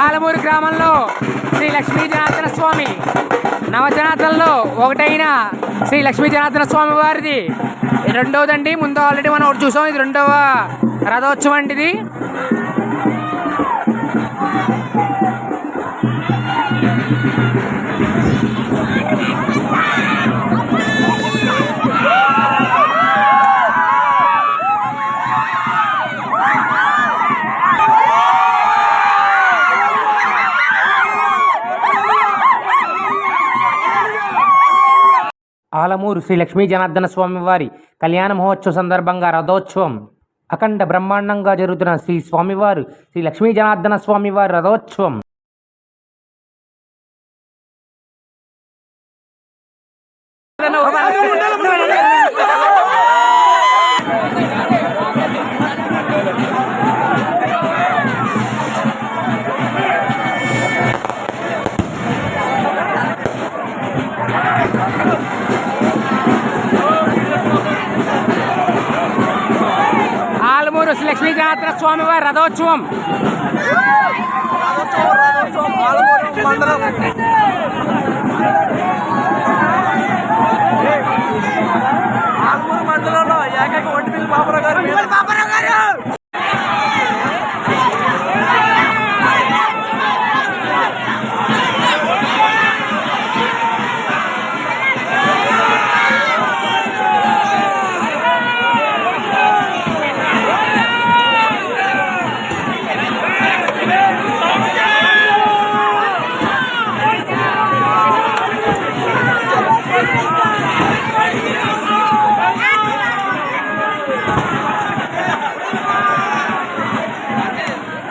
ఆలమూరు గ్రామంలో శ్రీ లక్ష్మీ జనార్దన స్వామి నవజనార్దనలో ఒకటైన శ్రీ లక్ష్మీ జనార్దన స్వామి వారిది రెండవదండి. ముందు ఆల్రెడీ మనం ఒకటి చూసాం, ఇది రెండవ రథోత్సవం అండి ఇది. ఆలమూరు శ్రీ లక్ష్మీ జనార్దన స్వామి వారి కళ్యాణ మహోత్సవ సందర్భంగా రథోత్సవం అఖండ బ్రహ్మాండంగా జరుగుతున్న శ్రీ స్వామివారు శ్రీ లక్ష్మీ జనార్దన స్వామి వారి రథోత్సవం. ఆలమూరు శ్రీ లక్ష్మీ జనార్దన స్వామి వారి రథోత్సవం. మండలంలో ఏకైక ఒంటిమిల్లి బాబురావు గారు.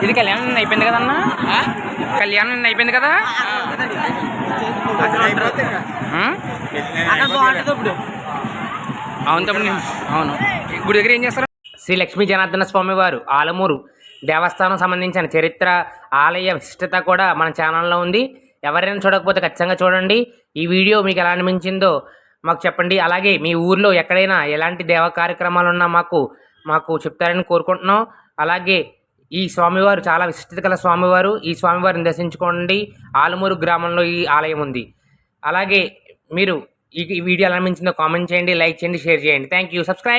ఇది కళ్యాణం అయిపోయింది కదన్నా, కళ్యాణం అయిపోయింది కదా. అవును తమ్ముడు, అవును. గుడి దగ్గర ఏం చేస్తారు? శ్రీ లక్ష్మీ జనార్దన స్వామి వారు ఆలమూరు దేవస్థానం సంబంధించిన చరిత్ర, ఆలయ విశిష్టత కూడా మన ఛానల్లో ఉంది. ఎవరైనా చూడకపోతే ఖచ్చితంగా చూడండి. ఈ వీడియో మీకు ఎలా అనిపించిందో మాకు చెప్పండి. అలాగే మీ ఊర్లో ఎక్కడైనా ఎలాంటి దేవ కార్యక్రమాలు ఉన్నా మాకు చెప్తారని కోరుకుంటున్నాం. అలాగే ఈ స్వామివారు చాలా విశిష్టత గల స్వామివారు. ఈ స్వామివారిని దర్శించుకోండి. ఆలమూరు గ్రామంలో ఈ ఆలయం ఉంది. అలాగే మీరు ఈ వీడియో ఎలా అనిపించిందో కామెంట్ చేయండి, లైక్ చేయండి, షేర్ చేయండి. Thank you. సబ్స్క్రైబ్.